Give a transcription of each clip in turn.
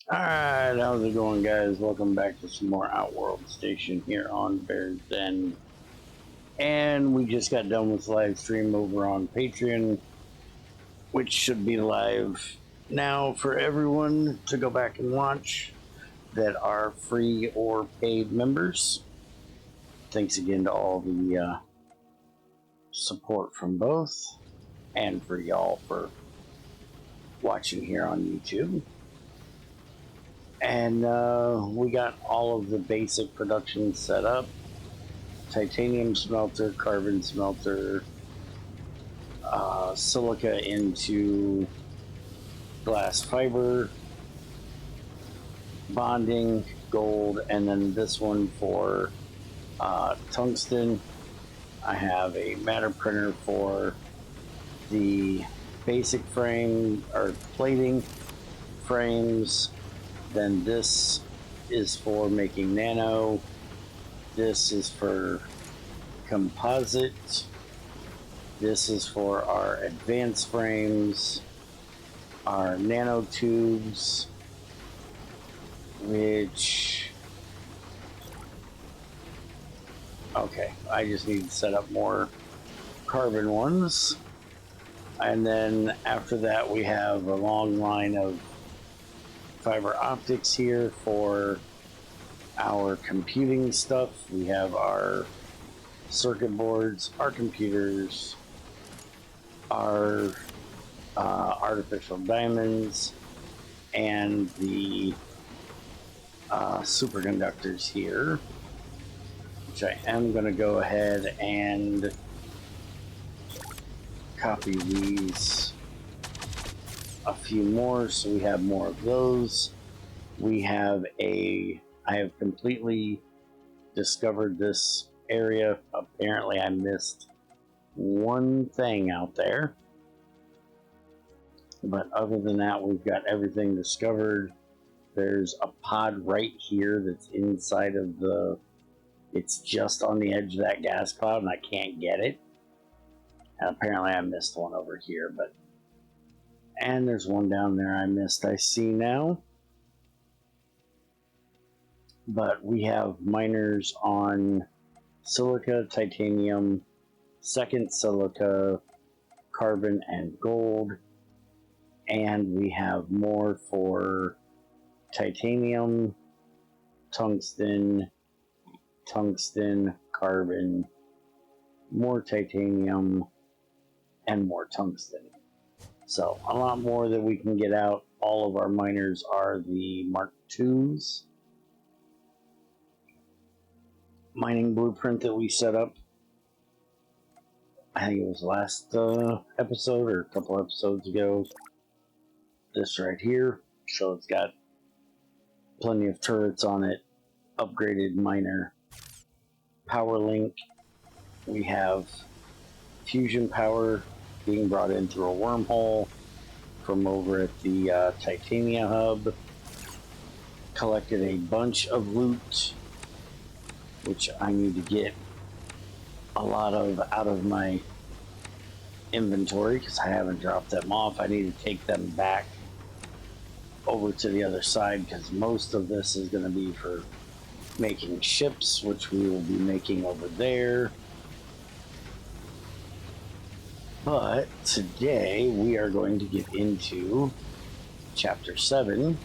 Alright, how's it going, guys? Welcome back to some more Outworld Station here on Bear's Den. And we just got done with live stream over on Patreon, which should be live now for everyone to go back and watch that are free or paid members. Thanks again to all the support from both, and for y'all for watching here on YouTube. And we got all of the basic production set up. Titanium smelter, carbon smelter, silica into glass fiber, bonding, gold, and then this one for tungsten. I have a matter printer for the basic frame or plating frames. Then this is for making nano. This is for composite. This is for our advanced frames, our nanotubes, which, okay, I just need to set up more carbon ones. And then after that, we have a long line of fiber optics here for our computing stuff. We have our circuit boards, our computers, our artificial diamonds, and the superconductors here, which I am going to go ahead and copy these a few more so we have more of those. I have completely discovered this area. Apparently I missed one thing out there, but other than that, we've got everything discovered. There's a pod right here that's inside of it's just on the edge of that gas cloud, and I can't get it. And apparently I missed one over here, and there's one down there I missed, I see now. But we have miners on silica, titanium, second silica, carbon, and gold. And we have more for titanium, tungsten, carbon, more titanium, and more tungsten. So a lot more that we can get out. All of our miners are the Mark IIs. Mining blueprint that we set up, I think it was last episode or a couple episodes ago. This right here. So it's got plenty of turrets on it. Upgraded miner power link. We have fusion power being brought in through a wormhole from over at the Titania hub. Collected a bunch of loot, which I need to get a lot of out of my inventory because I haven't dropped them off. I need to take them back over to the other side because most of this is going to be for making ships, which we will be making over there. But today we are going to get into Chapter 7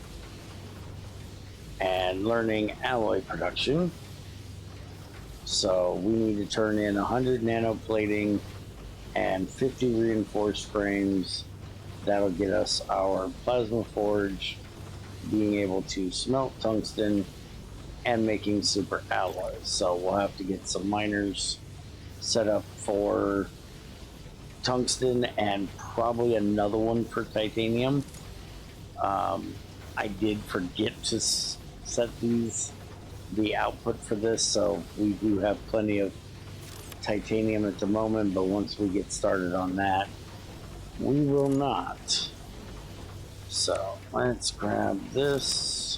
and learning alloy production. So we need to turn in 100 nanoplating and 50 reinforced frames. That'll get us our plasma forge, being able to smelt tungsten, and making super alloys. So we'll have to get some miners set up for tungsten and probably another one for titanium. I did forget to set the output for this, so we do have plenty of titanium at the moment, but once we get started on that, we will not. So let's grab this,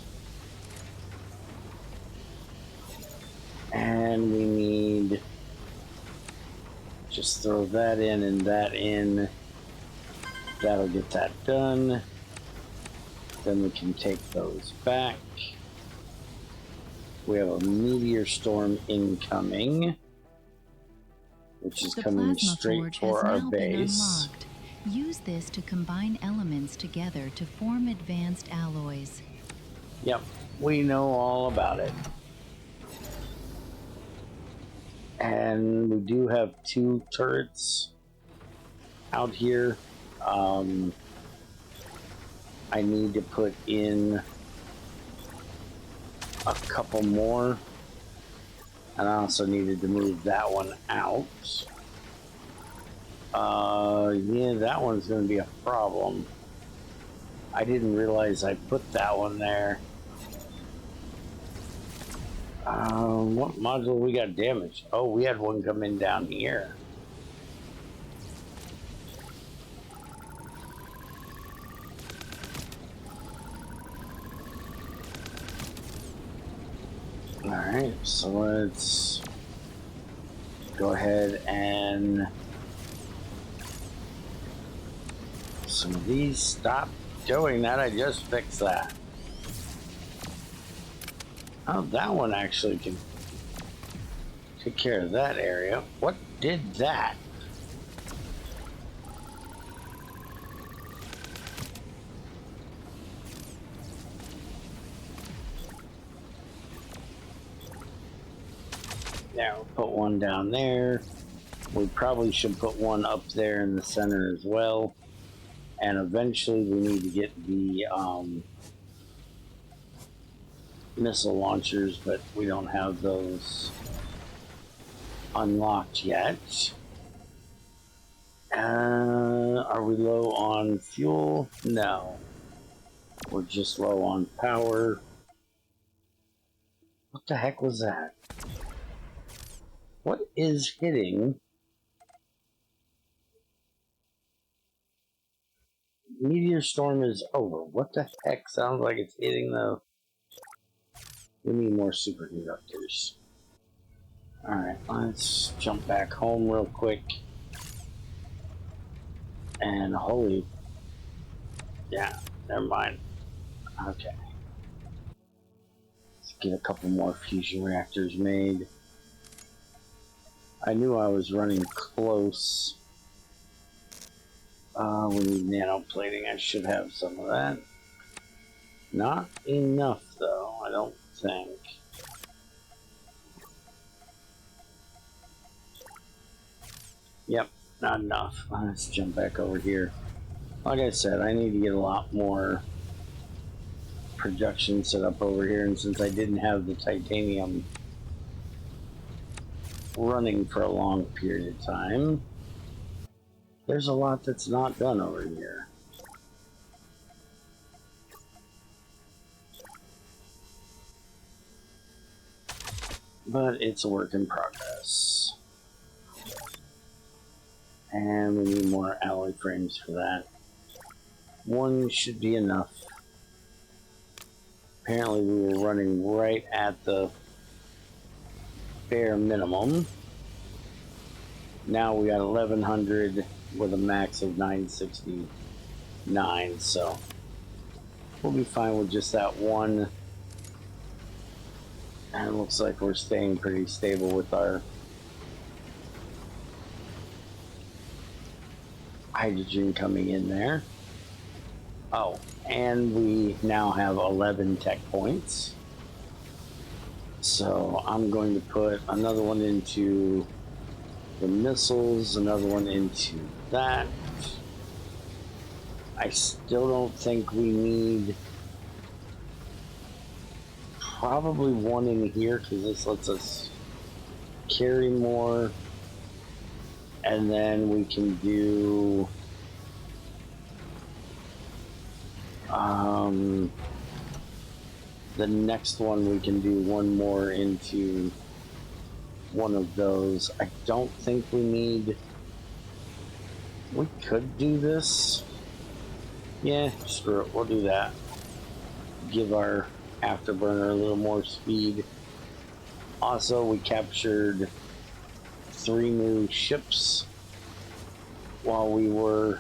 and we need, just throw that in and that in. That'll get that done. Then we can take those back. We have a meteor storm incoming, which is coming straight for our base. Use this to combine elements together to form advanced alloys. Yep, we know all about it. And we do have 2 turrets out here. I need to put in a couple more. And I also needed to move that one out. Yeah, that one's going to be a problem. I didn't realize I put that one there. What module we got damaged? Oh, we had one come in down here. Alright, so let's go ahead and some of these stop doing that. I just fixed that. Oh, that one actually can take care of that area. What did that? There, we'll put one down there. We probably should put one up there in the center as well. And eventually we need to get the missile launchers, but we don't have those unlocked yet. Are we low on fuel? No. We're just low on power. What the heck was that? What is hitting? Meteor storm is over. What the heck sounds like it's hitting the... We need more superconductors. Alright, let's jump back home real quick. And holy... Yeah, never mind. Okay. Let's get a couple more fusion reactors made. I knew I was running close. We need nanoplating. I should have some of that. Not enough, though, I don't think. Yep, not enough. Let's jump back over here. Like I said, I need to get a lot more production set up over here, and since I didn't have the titanium running for a long period of time, there's a lot that's not done over here. But it's a work in progress. And we need more alloy frames for that. One should be enough. Apparently we were running right at the bare minimum. Now we got 1100 with a max of 969, so we'll be fine with just that one. And it looks like we're staying pretty stable with our hydrogen coming in there. Oh, and we now have 11 tech points. So I'm going to put another one into the missiles, another one into that. I still don't think we need probably one in here because this lets us carry more. And then we can do the next one, we can do one more into one of those. I don't think we need... We could do this. Yeah, screw it. We'll do that. Give our afterburner a little more speed. Also, we captured 3 new ships while we were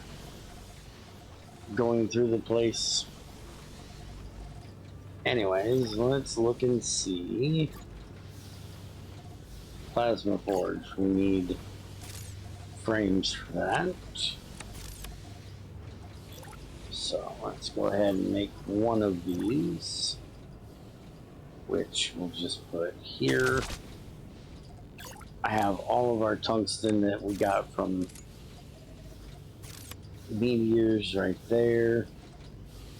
going through the place. Anyways, let's look and see. Plasma forge. We need frames for that. So let's go ahead and make one of these, which we'll just put here. I have all of our tungsten that we got from meteors right there.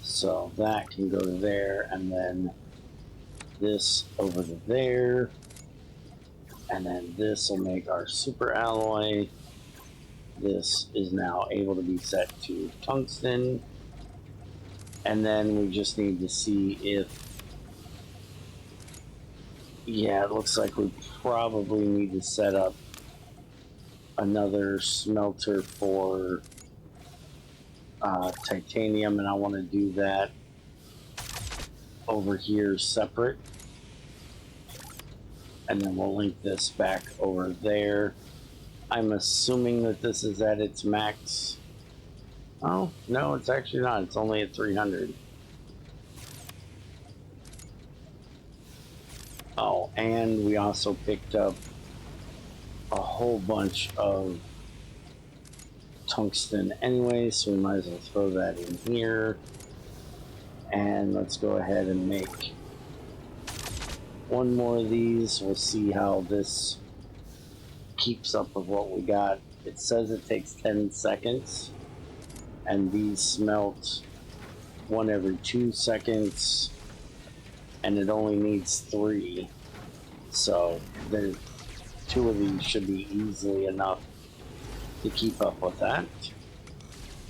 So that can go to there, and then this over to there. And then this will make our super alloy. This is now able to be set to tungsten. And then we just need to see if, yeah, it looks like we probably need to set up another smelter for titanium, and I want to do that over here separate. And then we'll link this back over there. I'm assuming that this is at its max. Oh, no, it's actually not. It's only at 300. Oh, and we also picked up a whole bunch of tungsten anyway, so we might as well throw that in here. And let's go ahead and make one more of these. We'll see how this keeps up with what we got. It says it takes 10 seconds, and these smelt one every 2 seconds, and it only needs 3. So there's 2 of these should be easily enough to keep up with that.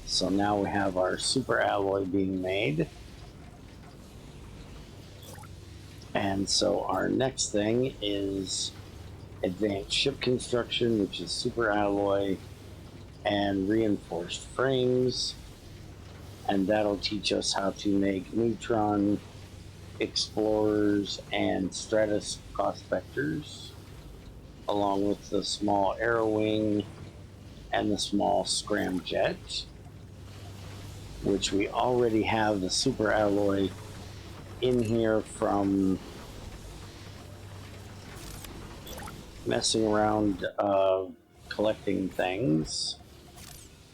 So now we have our super alloy being made. And so our next thing is advanced ship construction, which is super alloy and reinforced frames. And that'll teach us how to make neutron explorers and stratus prospectors, along with the small arrow wing and the small scramjet, which we already have the super alloy in here from messing around collecting things.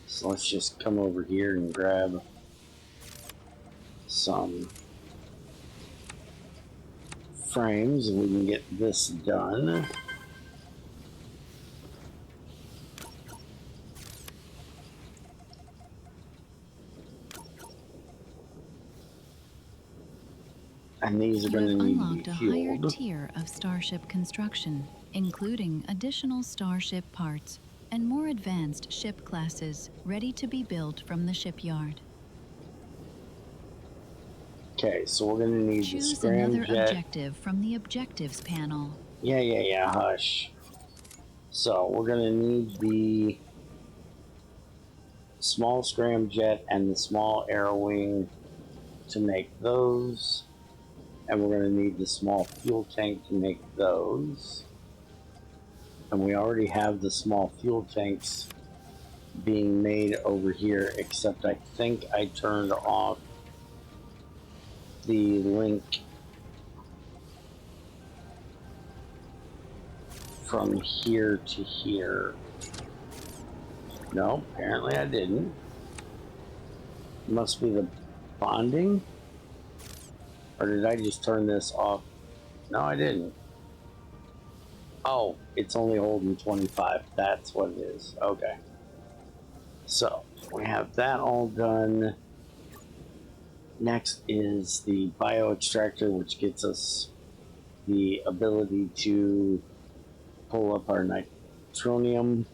So let's just come over here and grab some frames and we can get this done. And these are going to need to be unlocked a higher fueled. tier of starship construction, including additional starship parts and more advanced ship classes ready to be built from the shipyard. Okay, so we're going to need Choose the another scramjet. objective from the objectives panel. Yeah, hush. So we're going to need the small scramjet and the small arrow wing to make those. And we're going to need the small fuel tank to make those. And we already have the small fuel tanks being made over here, except I think I turned off the link from here to here. No, apparently I didn't. Must be the bonding? Or did I just turn this off? No, I didn't. Oh, it's only holding 25. That's what it is. Okay. So, we have that all done. Next is the bio extractor, which gets us the ability to pull up our nitronium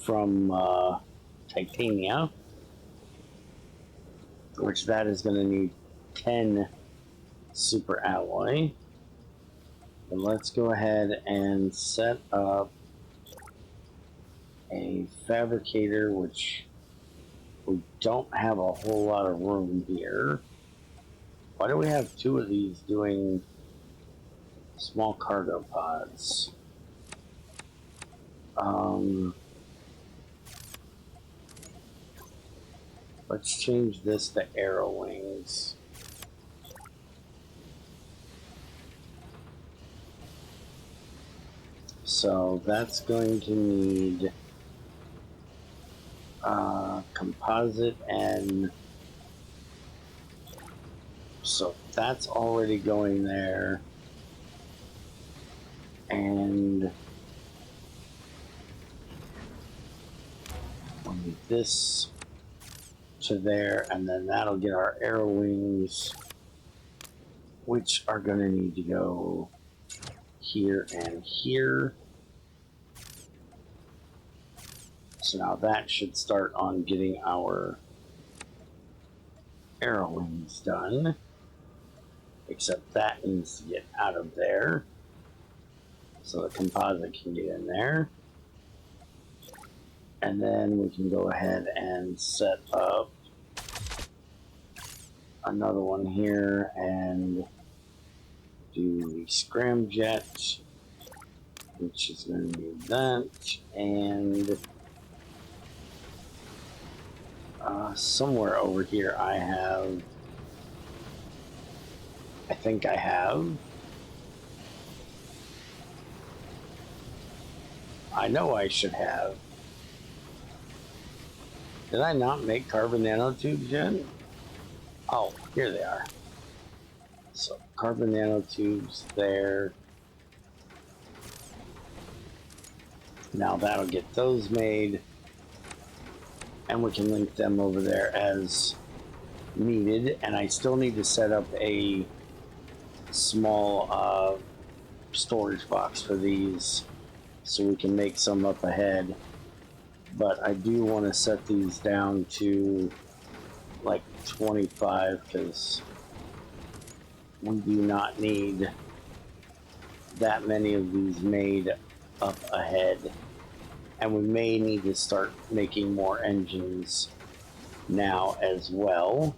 from titania, which that is going to need 10 super alloy. And let's go ahead and set up a fabricator, which we don't have a whole lot of room here. Why do we have 2 of these doing small cargo pods? Let's change this to arrow wings. So that's going to need composite, and so that's already going there. And we'll need this to there, and then that'll get our arrow wings, which are going to need to go here and here. So now that should start on getting our arrow wings done, except that needs to get out of there so the composite can get in there. And then we can go ahead and set up another one here and do the scramjet, which is going to need that, and somewhere over here I think I have, I know I should have. Did I not make carbon nanotubes yet? Oh, here they are. So carbon nanotubes there. Now that'll get those made, and we can link them over there as needed. And I still need to set up a small storage box for these so we can make some up ahead. But I do want to set these down to like 25 because we do not need that many of these made up ahead, and we may need to start making more engines now as well.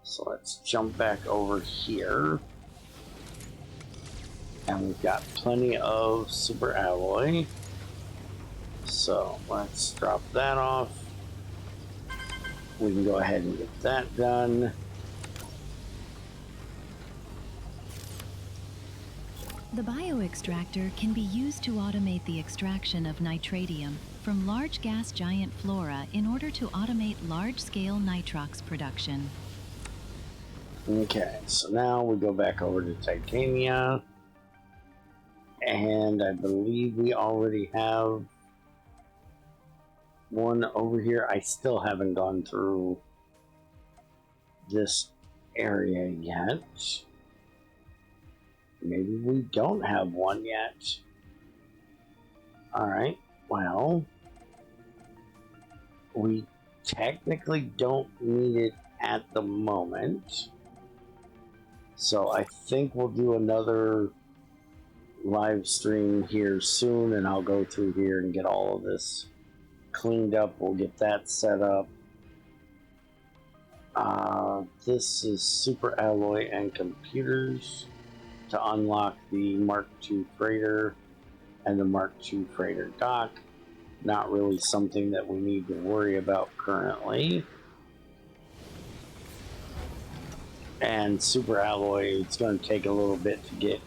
So let's jump back over here, and we've got plenty of super alloy, so let's drop that off. We can go ahead and get that done. The bioextractor can be used to automate the extraction of nitratium from large gas giant flora in order to automate large-scale nitrox production. Okay, so now we go back over to titania, and I believe we already have one over here. I still haven't gone through this area yet. Maybe we don't have one yet. Alright, well, we technically don't need it at the moment. So I think we'll do another live stream here soon, and I'll go through here and get all of this cleaned up. We'll get that set up. This is super alloy and computers to unlock the Mark II freighter and the Mark II freighter dock. Not really something that we need to worry about currently. And super alloy, it's going to take a little bit to get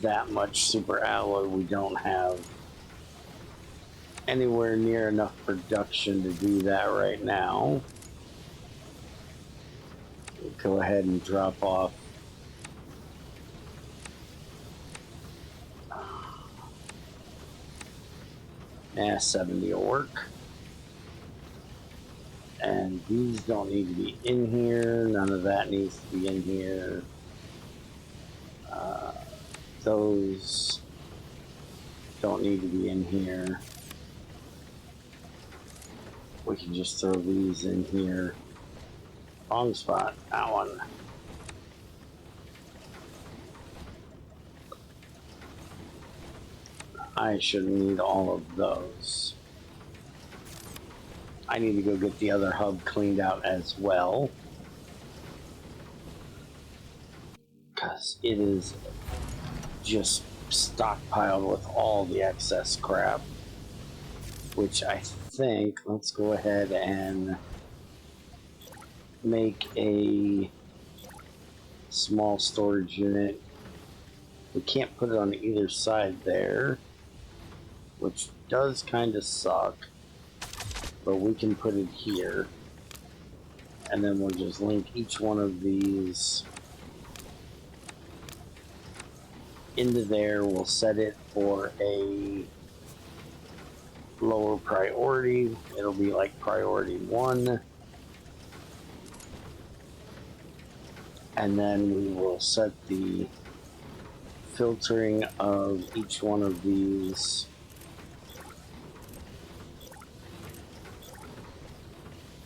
that much super alloy. We don't have anywhere near enough production to do that right now. We'll go ahead and drop off Yeah, 70 will work. And these don't need to be in here. None of that needs to be in here. Those don't need to be in here. We can just throw these in here. Wrong spot. That one. I shouldn't need all of those. I need to go get the other hub cleaned out as well, because it is just stockpiled with all the excess crap, which I think, let's go ahead and make a small storage unit We can't put it on either side there, which does kind of suck, but we can put it here. And then we'll just link each one of these into there. We'll set it for a lower priority. It'll be like priority 1. And then we will set the filtering of each one of these.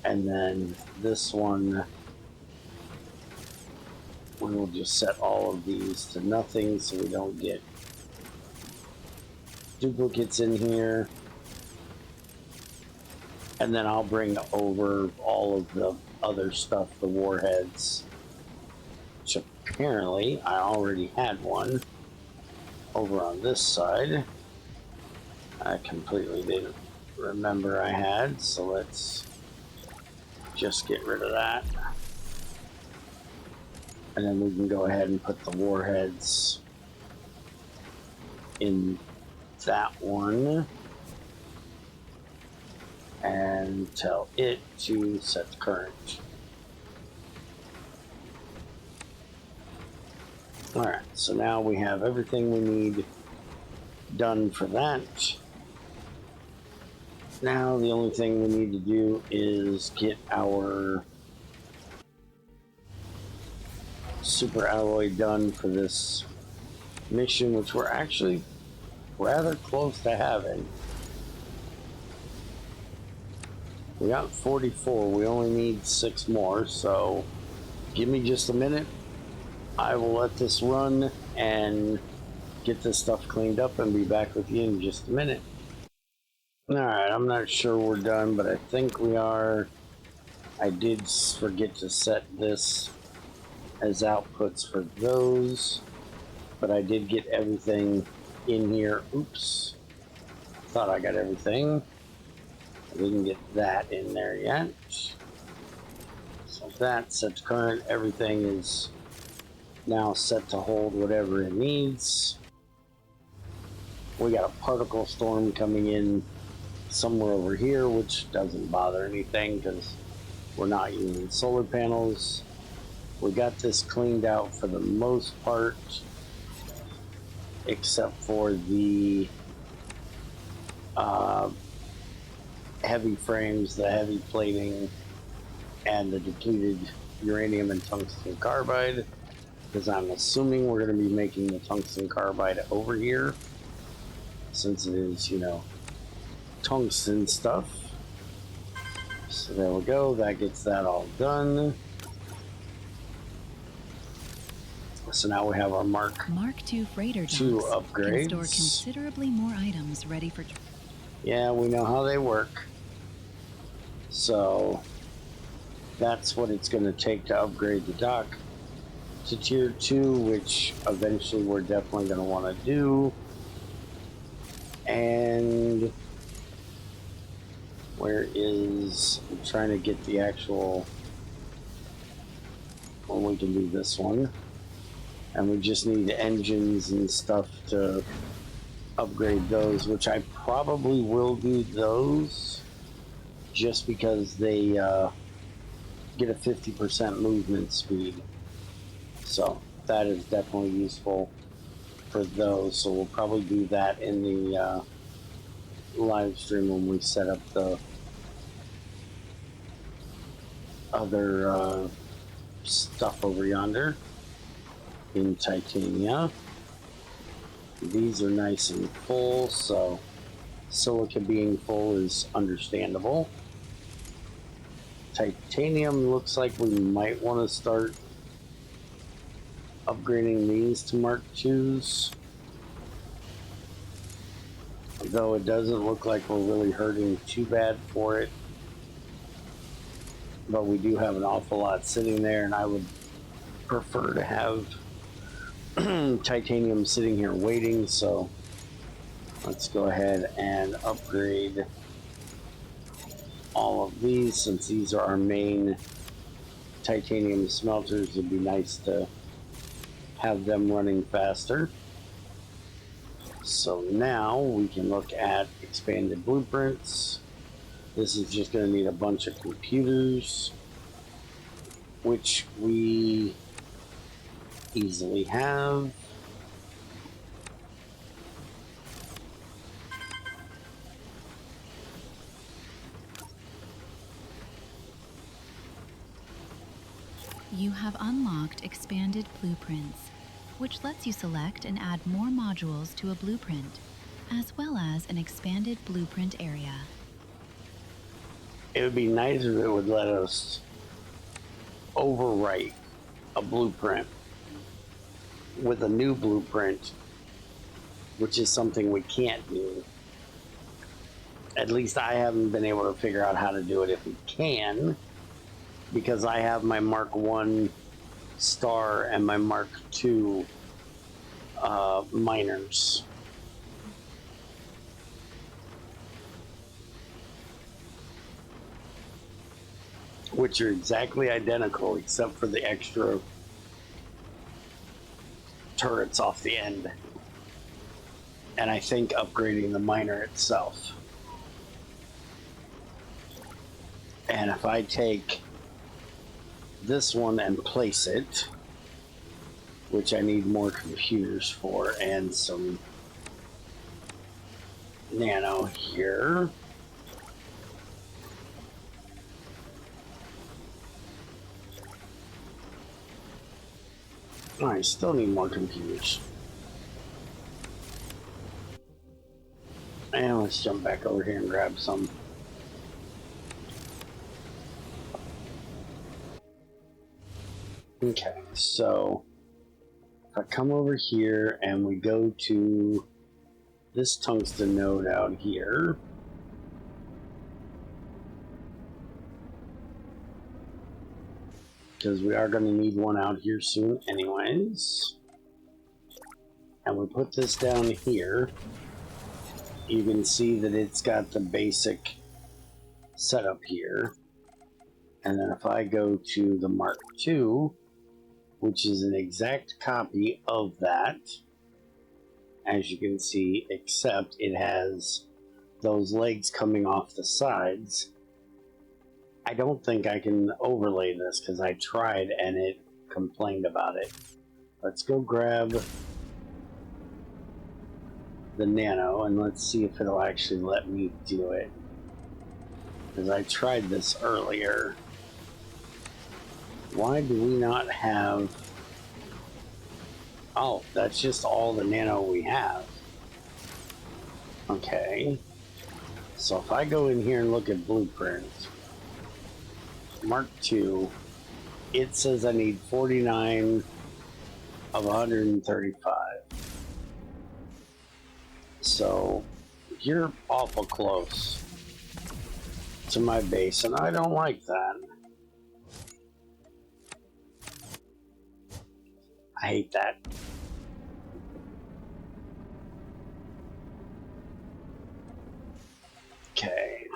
And then this one, we will just set all of these to nothing so we don't get duplicates in here. And then I'll bring over all of the other stuff, the warheads, which apparently I already had one over on this side. I completely didn't remember I had, so let's just get rid of that. And then we can go ahead and put the warheads in that one and tell it to set the current. Alright, so now we have everything we need done for that. Now the only thing we need to do is get our super alloy done for this mission, which we're actually rather close to having. We got 44, we only need 6 more, so give me just a minute. I will let this run and get this stuff cleaned up and be back with you in just a minute. Alright, I'm not sure we're done, but I think we are. I did forget to set this as outputs for those, but I did get everything in here. Oops. Thought I got everything. I didn't get that in there yet. So that's set to current. Everything is now set to hold whatever it needs. We got a particle storm coming in somewhere over here, which doesn't bother anything because we're not using solar panels. We got this cleaned out for the most part, except for the heavy frames, the heavy plating, and the depleted uranium and tungsten carbide, because I'm assuming we're going to be making the tungsten carbide over here, since it is, you know, tungsten stuff. So there we go, that gets that all done. So now we have our Mark II freighter docks upgrades. can store considerably more items ready for. Yeah, we know how they work. So that's what it's going to take to upgrade the dock to tier 2, which eventually we're definitely going to want to do. And where is, I'm trying to get the actual, well, we can do this one. And we just need engines and stuff to upgrade those, which I probably will do those just because they get a 50% movement speed. So that is definitely useful for those. So we'll probably do that in the live stream when we set up the other stuff over yonder in titania. These are nice and full, so silica being full is understandable. Titanium looks like we might want to start upgrading these to Mark IIs, though it doesn't look like we're really hurting too bad for it. But we do have an awful lot sitting there, and I would prefer to have titanium sitting here waiting, so let's go ahead and upgrade all of these. Since these are our main titanium smelters, it'd be nice to have them running faster. So now we can look at expanded blueprints. This is just going to need a bunch of computers, which we easily have. You have unlocked expanded blueprints, which lets you select and add more modules to a blueprint, as well as an expanded blueprint area. It would be nice if it would let us overwrite a blueprint with a new blueprint, which is something we can't do. At least I haven't been able to figure out how to do it if we can, because I have my Mark 1 star and my Mark 2 miners. Which are exactly identical except for the extra turrets off the end. And I think upgrading the miner itself. And if I take this one and place it, which I need more computers for, and some nano here. I still need more computers. And let's jump back over here and grab some. Okay, so if I come over here and we go to this tungsten node out here, because we are going to need one out here soon anyways, and we put this down here, you can see that it's got the basic setup here. And then if I go to the Mark II, which is an exact copy of that, as you can see, except it has those legs coming off the sides. I don't think I can overlay this because I tried and it complained about it. Let's go grab the nano and let's see if it'll actually let me do it. Because I tried this earlier. Why do we not have... Oh, that's just all the nano we have. Okay. So if I go in here and look at blueprints, Mark II, it says I need 49 of 135. So you're awful close to my base, and I don't like that. I hate that. Okay.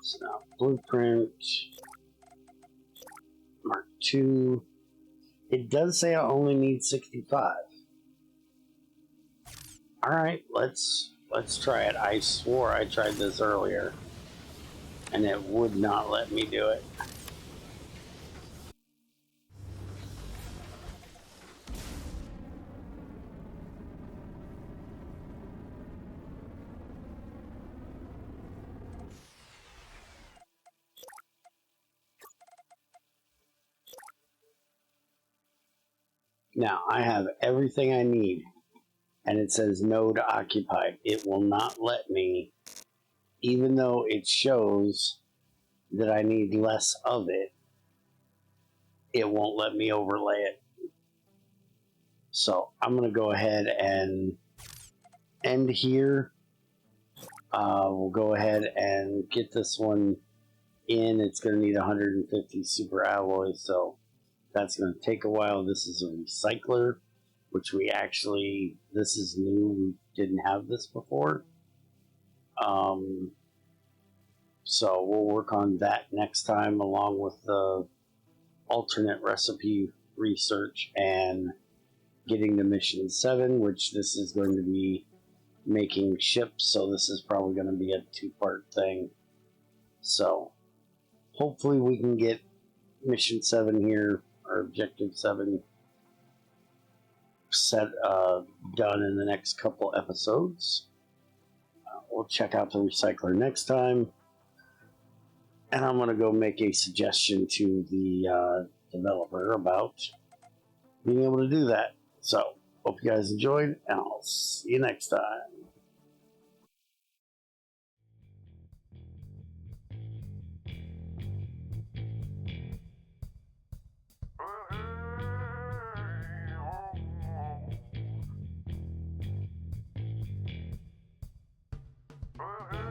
So now blueprint, Mark II. It does say I only need 65. All right, let's try it. I swore I tried this earlier, and it would not let me do it. Now I have everything I need, and it says node occupied. It will not let me, even though it shows that I need less of it, it won't let me overlay it. So I'm going to go ahead and end here. We'll go ahead and get this one in. It's going to need 150 super alloys, so that's going to take a while. This is a recycler, which we actually, this is new. We didn't have this before. So we'll work on that next time along with the alternate recipe research and getting to mission 7, which this is going to be making ships, so this is probably going to be a 2-part thing. So hopefully we can get mission 7 here, or objective 7, done in the next couple episodes. We'll check out the recycler next time, and I'm going to go make a suggestion to the developer about being able to do that. So hope you guys enjoyed, and I'll see you next time. Uh-huh.